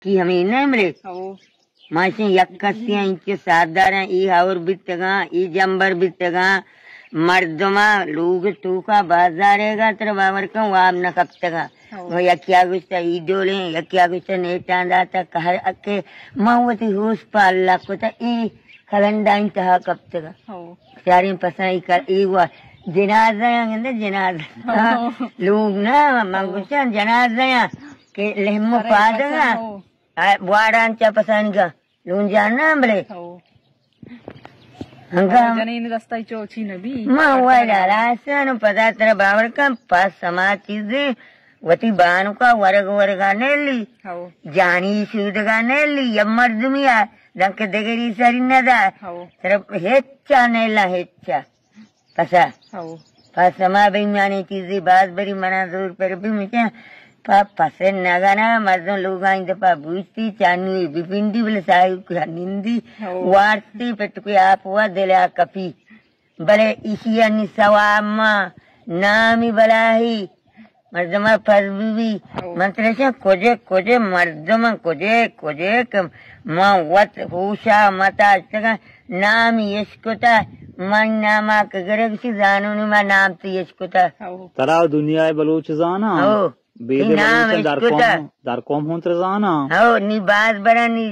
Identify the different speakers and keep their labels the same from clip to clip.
Speaker 1: कि हमें नहीं मिले मासे यक्कसियां इंचे साधारण ई हावर बितगा ई जंबर बितगा मर्दमा लोग टूका बाजारेगा तर बावर का वाब न कप्तगा वो यक्या गुस्ता ई डोले यक्या गुस्ता नेटांदा ता कहर अके मावती होश पाल्ला को ता ई खलंडा इंतहा कप्तगा चारिन पसाई कर ई वा जनाजा यंगे जनाजा लोग ना मंगुसा जनाजा के लेहम पादगा वारांचा पसानगा लोग जानना बले हंगा
Speaker 2: जने ने दस्ताई चोची नबी
Speaker 1: मां वाला रासन पदार्थ बावर का पास समाज चीजें वती बानु का वर्ग वर्गा नेली जानी शुद्धगा नेली यमर्दमिया दंके देगरी सरी नदा तरफ हेच्चा नेला हेच्चा पसा पास समा बेमानी चीजें बात बड़ी मना दूर पर भी मुझे पसे नगाना मर्दों लोग आइंदे पा बुझती चानी बिपिंडी बले साहिब को निंदी वार्ती पेट को आप हुआ दिला कपी बले इसी अन्य सवामा नामी बलाही मर्दमा फर्बी मंत्र से कोजे कोजे मर्दमा कोजे कोजे कम माँ वत होशा मता चका नाम यशकोता मन नामा कगरे किसी जानू नहीं माँ नाम तो यशकोता
Speaker 3: तराव दुनिया बलूच जाना दार कौम हों त्रजाना
Speaker 1: हो नी बात बड़ा नी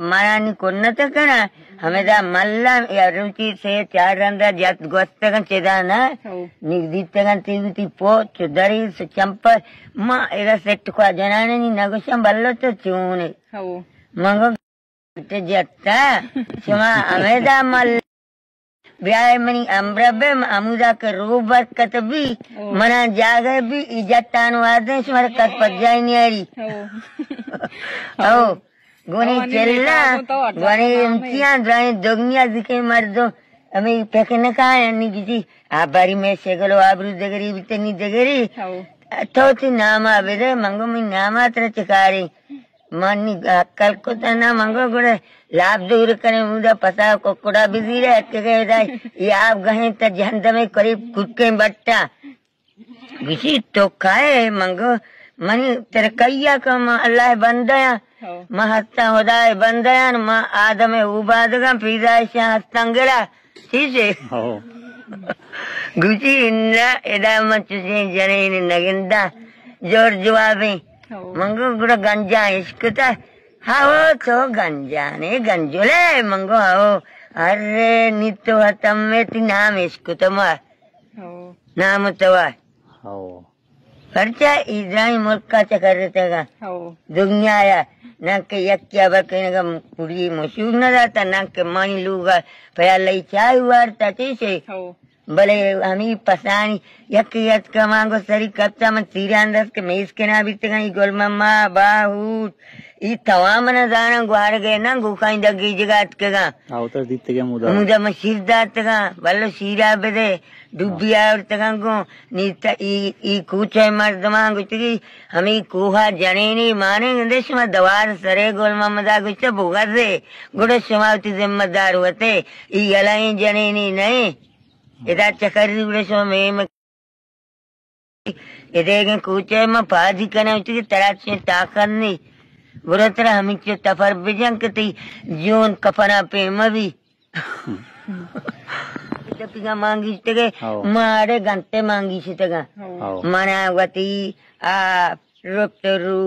Speaker 1: मारा नी कोन्ना तो करा हमें दा मल्ला या रुचि से चार रंदा जात गोस्ते का चेदा ना निगदीते का तीवती पो चुदरी से चंपर माँ एरा सेट को जनाने नी नगोशम बल्लो तो चूने मंगो ते जत्ता चमा हमें दा मल्ला ब्याह मनी अम्ब्रबे अमुदा के रूप बरकत भी मना जागे भी इज्जतान वादे स्मर कत पजाई नहीं आरी ओ गोनी चेल्ला गोनी इंचियां ड्राई दोगनिया दिखे मर्दों हमें पेकने का है नहीं किसी आप बारी में शेगलो आबरू जगरी बितनी जगरी तो ती नाम आवेदे मंगो में नाम आतर चकारी मनी कल को तना मंगो गुड़े लाभ दूर करे मुझे पता को कुड़ा बिजी रहे के गए ये आप गए तो जहन्नम में करीब कुत्ते बट्टा किसी तो खाए मंगो मनी तेरे कैया का अल्लाह बंदया माँ हस्ता होदाए बंदया माँ आदम उबादगा फिजाइश हस्तंगला ठीक है गुची इंद्रा एदा मचुसे जने नगिंदा जोर जवाबे मंगो गुड़ा गंजा इसकता हाँ तो गंजा ने गंजोले मंगो आओ अरे नितो हतम में ती नाम इसको तमार नाम तवार खर्चा इधराई मुल्क का चक्कर रहता का दुनिया आया ना के यक्या बके ना पूरी मशहूर न रहता ना के मानी लूगा पया लई चाय वारता चीसे भले हमी पसानी यक का मांगो सरी कच्चा में तीरांदस के मेज के ना बीते गई गोलमम्मा बाहूट ई तवाम न जाना गुहार गए ना गुखाई दगी जगात के गा
Speaker 3: आवतर दीते के
Speaker 1: मुदा में शिरदात का भलो शिरा बेदे डुबिया और तगा को नीता ई कुछ मर्दमा गुचरी हमी कुहा जने नहीं माने देश में दवार सरे गोलमम्मा गुच्चा भोगा से गुड़े समावती जिम्मेदार होते ई अलाई जने नहीं इधर चक्कर गुड़े सो में इधर कुछ में पाजी करने उतरी तरह से ताकत नहीं बुरा तरह हमें जो तफर बिजंग कती जोन कफना पे मवी पिगा मांगी तगे मारे घंटे मांगी से तगा मना वती आ रोक्तरू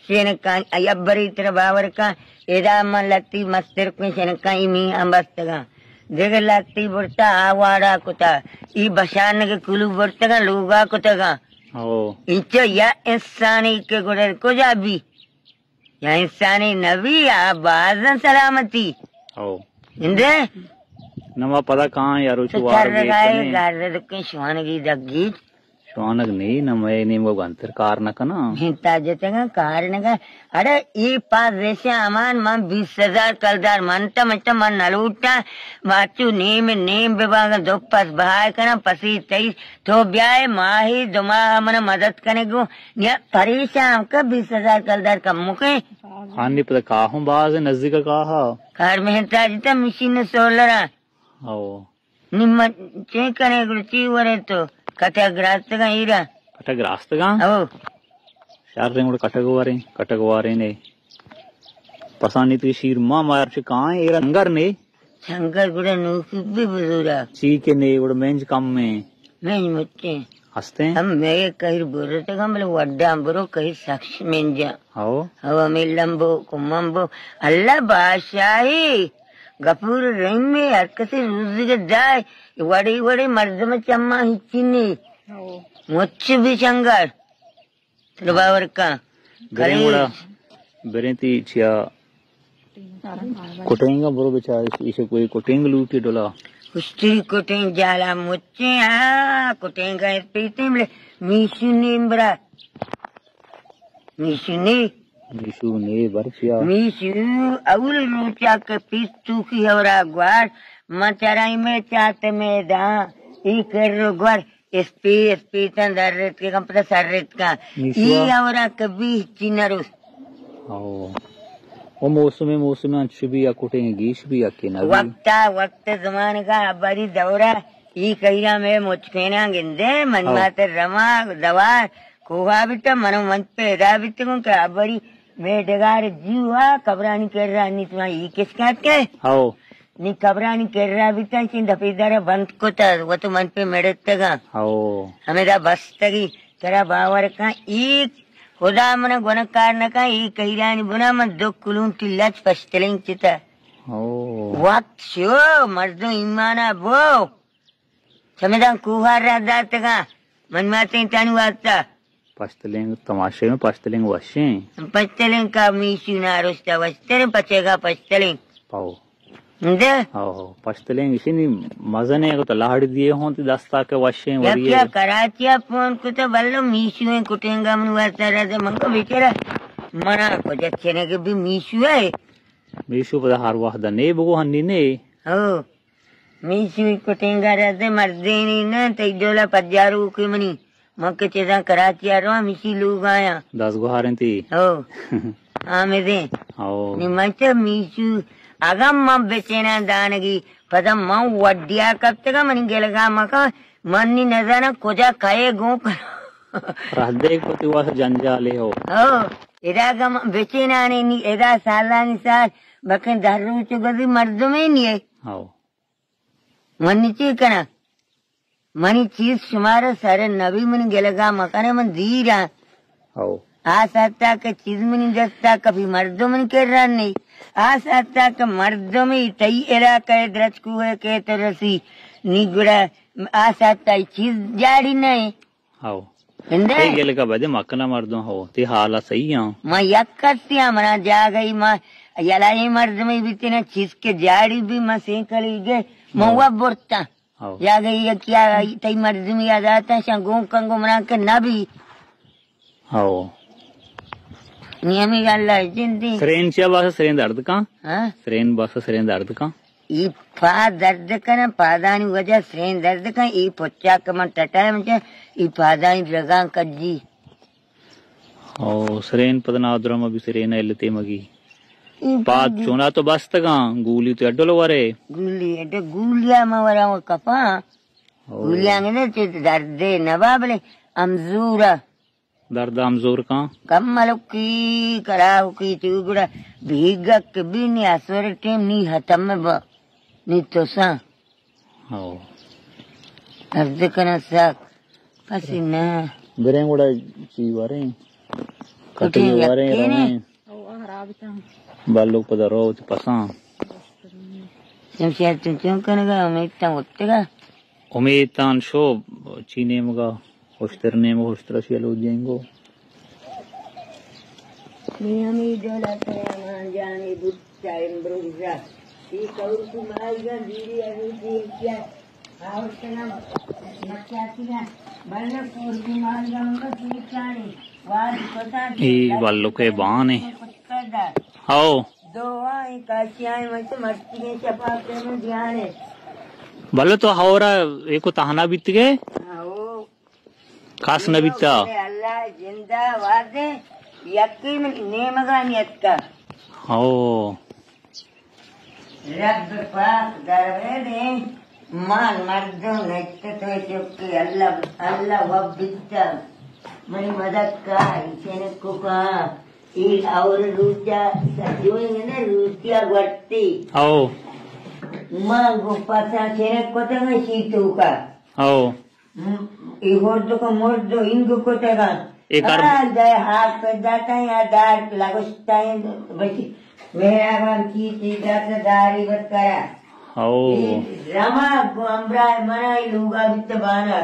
Speaker 1: सेन का अयबरी तरह बावर का एदा मन लगती मस्तर को सेन का इमी अंबस तगा जगह लगती बुरता आवाड़ा कुता ई बशान के कुलू बुरता लोगा कुतगा इंचो या इंसानी के गुड़े को जाबी या इंसानी नबी आबादन सलामती इंदे
Speaker 3: नवा पता कहाँ यारो
Speaker 1: चुवार लगाए गारे दुक्के शुआनगी दगी
Speaker 3: शुआनग नहीं नमे नहीं वो गंतर कार न कना
Speaker 1: हिंता जतेगा कार न का अरे ये पास रेशे अमान मन 20,000 कलदार मनता मचा मन नलूटा माचू नीम विभाग दो पस बहाय करना पसी तेईस तो ब्याह माही दुमा मन मदद करने को या परेशान का 20,000 कलदार कम मुके
Speaker 3: हाँ नहीं पता कहाँ हूँ बाहर से नजदीक कहाँ
Speaker 1: कार में हिंता जितना मशीन सोलरा निम्न चेक करने को चीवरे तो कटक का हीरा
Speaker 3: कटक रास्ते का शार कटक वारे ने Pasani Shirma Marchikan, Erangar ne,
Speaker 1: Shankar गुड़ा नूकी भी बुजुरा
Speaker 3: Chike ne, would menj come me.
Speaker 1: नहीं मुझे
Speaker 3: Haste?
Speaker 1: हम मैं कहीं बोल रहे हम लोग वड्डा बरो कहीं साक्ष में जा
Speaker 3: How?
Speaker 1: हवा में लंबो कुमंबो अल्लाह बादशाही गफूर रहीम में हर किसी रोजी के जाए बड़ी बड़ी मर्द में चम्मा हिच्चिनी मुझे भी शंकर बाबर का
Speaker 3: Berenti Chia Kotenga Borobicha, is a way Koteng Luti Dola.
Speaker 1: Ustri कोटें जाला मुझे हाँ कोटें का पीते में मिशुनी बरा मिशुनी
Speaker 3: Mishu ne, Barcia.
Speaker 1: Mishu Avul रूचा के पीतू की हवरा ग्वार मचाराई में चाहते में दा एक ग्वार एसपी तंदर रेत के कंपनी सररेत का ये हवरा कभी चिनरुस
Speaker 3: Oh. O मौसम में शुभी या कोटेंगे गीश भी आके ना
Speaker 1: वक्त जमाने का बड़ी दौरा ये कहिरा में मुझकेना गिंदे मनमाते रमा दवा कोहा भी तो मनो मन पे दा भी तो क्या बड़ी मैं डगार जीवा कबरानी कर रहा नहीं तुम्हारी ये किस काट के
Speaker 3: हाँ
Speaker 1: नी कबरानी कर रहा भी तो चिंता पीदारा बंद को था वो तो मन पे मेरे तगा
Speaker 3: हाँ
Speaker 1: हमें दा बस तगी तेरा बावर का एक खुदा मन गुणकार न का ये कहिरा नहीं बुना मन दो कुलूं टिल्लाच पश्तलिंग चिता वक्त शो मर्दों ईमाना वो समझा कुहार रहा तगा मन माते तानु आता
Speaker 3: पश्तलिंग तमाशे में पश्तलिंग वशे
Speaker 1: पश्तलिंग का मीशु नारोस्ता वस्तेरे पचेगा पश्तलिंग
Speaker 3: पाओ
Speaker 1: इंदे
Speaker 3: हाँ पश्तलिंग इसी नहीं मजा नहीं आएगा तो लाहड़ी दिए हों तो दस्ता के वशे
Speaker 1: या क्या कराचिया फोन को तो बल्लो मीशु है कुटेंगा मन वास्ता रहते मन को बेचारा मना को जच्चे ने के भी मीशु है
Speaker 3: मीशु पता हर वाह दने बगो हन्नी ने
Speaker 1: हो मीशु कुटेंगा रहते मर्दे नहीं ना तो इधोला पज्जारू की मनी मक्के चेदा कराचिया रो मिशी लोग आया
Speaker 3: 10 गुहारें थी
Speaker 1: हो हाँ में दे
Speaker 3: हाँ
Speaker 1: निमचे मीशु अगम मम बेचेना दानगी पदम मम वड्डिया कब तक मनी गेलगा मका मन्नी नजाना कोजा खाए गो
Speaker 3: रहदे को तो वह जंजाले हो
Speaker 1: इरा गम बेचेना नहीं इरा साला निसार बके दारू चुगदी मर्दों में नहीं है
Speaker 3: हाँ
Speaker 1: मन्नी ची कना मनी चीज शुमार सारे नबी मन गेलगा मकाने मन दीरा
Speaker 3: हाँ
Speaker 1: आ सकता के चीज में नहीं दस्ता कभी मर्दों में कर रहा नहीं आ सकता के मर्दों में तई एरा के द्रच कुए के तरसी निगुड़ा आ सकता चीज जाड़ी नहीं
Speaker 3: हाँ
Speaker 1: हिंदे
Speaker 3: ते गेले का बदे मक्कना मर्दों हो ते हाला सही है
Speaker 1: मैं यक्कतिया मना जा गई मैं यलाई मर्द में भी तेना चीज के जाड़ी भी मैं सेंकली गए महुआ बोरता जा गई ये क्या तई मर्द में याद आता है शंगों कंगो मना के ना भी
Speaker 3: हाँ
Speaker 1: नियमी गल्ला जिंदी
Speaker 3: सरेन क्या बात सरेन दर्द का
Speaker 1: हाँ
Speaker 3: सरेन बात सरेन दर्द का
Speaker 1: ई पा दर्द का ना पादानी वजह सरेन दर्द का ई पोचा का मन टटा मुझे ई पादानी लगा कज्जी
Speaker 3: ओ सरेन पदना उधरम अभी सरेन एलते मगी बात चुना तो बस तक गूली तो अड्डो वारे
Speaker 1: गुली एटे गुलिया मवरा वो कपा गुलिया ने तो दर्द नवाबले अमजूरा
Speaker 3: दर्द अमजोर का
Speaker 1: कम्मल की कराव की चुगड़ा भीगा के भी नहीं आसवर टेम नहीं हतम में ब नहीं तो सा
Speaker 3: हाँ
Speaker 1: दर्द करना साक पसीना
Speaker 3: बेरेंगुड़ा ची वारे कटी वारे रहे बालों पदा रो तो पसा
Speaker 1: जमशेद तुम क्यों करेगा हमें इतना उठेगा
Speaker 3: उम्मीद तान शो चीने मगा होस्टरने में होस्टर से लो जाएंगो
Speaker 1: नियमी डोला मान जाने बुच्चाइन ब्रोजा ये कौर की मालगा दीदी अभी क्या और तना नक्कातिया बल्ले कौर की मालगा उनका सीचानी वार पता
Speaker 3: ये बालों के बाने हाँ
Speaker 1: दो आई काशियाँ में तो मस्ती में चपाते में ध्यान है
Speaker 3: बालों तो हावरा एको ताहना बीत गए खास न बीता
Speaker 1: अल्लाह जिंदा वादे यकीन नेमगा नियत का
Speaker 3: हाँ
Speaker 1: रब पाक दरवे दे मान मर्दों नचते तो चुपके अल्लाह अल्लाह वबिता मरी मदद का इसे को का और रूसिया सजोएंगे ना रूसिया गट्टी
Speaker 3: आओ
Speaker 1: माँ गोपासा खेने कोटेगा शीतू का
Speaker 3: आओ
Speaker 1: इहोर्दो को मोर्दो इनको कोटेगा
Speaker 3: एक
Speaker 1: जाए हाथ पे जाता है या दार लगोस्ता है बची मेरा बाम की चीज़ से दारी बत करा
Speaker 3: आओ
Speaker 1: रमा गोम्बरा मना लूगा बित बाना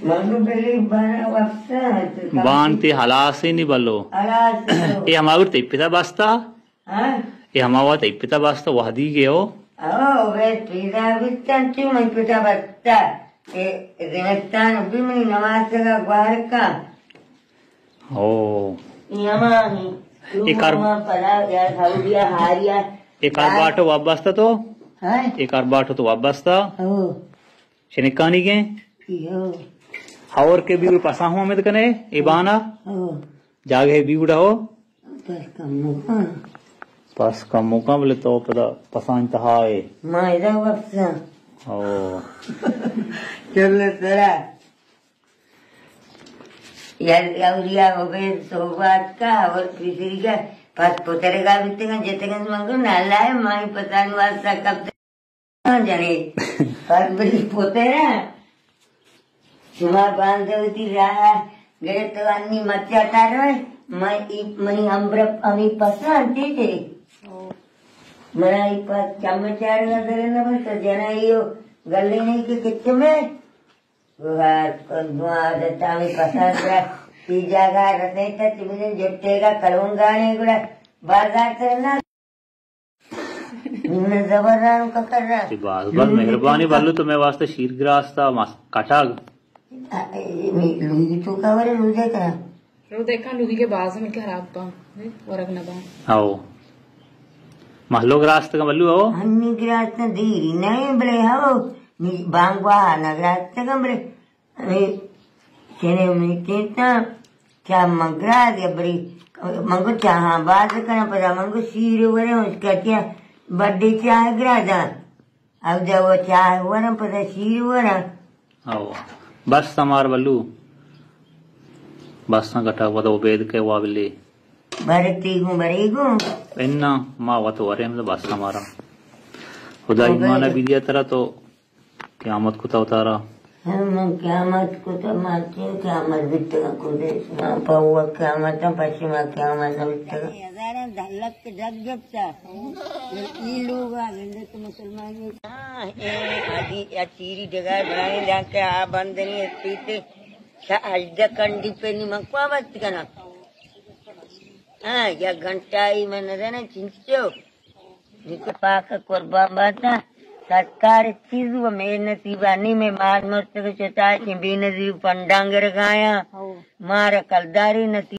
Speaker 1: मंगू बेली बाना वक्त
Speaker 3: बांते हलासे नहीं बलो
Speaker 1: अलास
Speaker 3: ये हमारे ते पिता बस्ता
Speaker 1: हाँ
Speaker 3: ये हमारा ते पिता बस्ता वह दी गए हो
Speaker 1: वे पिता बितन क्यों मैं पिता बस्ता ये दिनस्तान भी मैं नमाज का ग्वार का
Speaker 3: ओ
Speaker 1: यमानी
Speaker 3: एक
Speaker 1: पला या साउदिया हारिया
Speaker 3: एक बाटो वाबस्ता तो
Speaker 1: हाँ
Speaker 3: एक बाटो तो वाबस्ता
Speaker 1: ओ
Speaker 3: शनिकानी के
Speaker 1: यो
Speaker 3: हावर के भी पसा हुआ में कने इबाना
Speaker 1: ओ
Speaker 3: जागे भी उड़ा हो
Speaker 1: बस कम
Speaker 3: पास का मौका बोले तो पता पसंद था है
Speaker 1: मायदा वफ्सा
Speaker 3: ओ
Speaker 1: चल तेरा यार यावरिया हो गए सोबात का और तीसरी का पास पोतरे का बीते का जेते का मंगो नाला है माई पता नहीं वास्ता कब तक जाने पास बड़ी पोतेरा तुम्हार बांध होती रहा गए तो अन्नी मच्चा तारो मनी अम्ब्र अमी पसंद थे मना ई पास चमचार का दरे ना बस जना यो गले नहीं के किच्छ में दुआ देता में पसंद रहा ती जगह रहे तक मुझे जुटेगा कलूंगाने गुड़ा बाजार करना जबरदार का कर रहा
Speaker 3: बस मेहरबानी बालू तो मैं वास्ते शीर ग्रास था काटा
Speaker 1: लुगी तो का वाले लुगे का
Speaker 2: रो देखा लुगी के बाज में क्या खराब का वरग ना बा
Speaker 3: आओ महलो ग्रास का बल्लू हो
Speaker 1: हन्नी ग्रास ना दीरी नहीं बले हो नी बांगवा ना ग्रास का बले अरे चेने में कितना क्या मंगरा के बड़ी मंगो चाह बात करना पड़ा मंगो सीरे वाले उसका क्या बर्थडे चाह ग्रासा अब जब वो चाह हुआ ना पता सीरे हुआ ना
Speaker 3: आओ बस हमार बल्लू बस ना कटा हुआ तो बेद के वाबले
Speaker 1: बरेगू
Speaker 3: इन्ना माँ वा तो अरे मतलब बस हमारा खुदा ईमान भी दिया तरह तो क़यामत को उतारा
Speaker 1: हम क़यामत को तो मानते हैं क़यामत बितगा को दे पाऊँ क़यामत पश्चिमा क़यामत बितगा हज़ारों धलक जग जब सा ये लोग आ गए तो मुसलमान आदि अतीरी जगह बनाए जाके आ बंदनी पीते हज कंडी पे निमकवा मत करना हाँ या घंटा ही मन रहना चिंचो जिसके पाक कुर्बान बाता सरकार चीज वो मेहनती बानी में मार मस्त के चटा के बेनजीब पंडांग रखाया मार कलदारी नती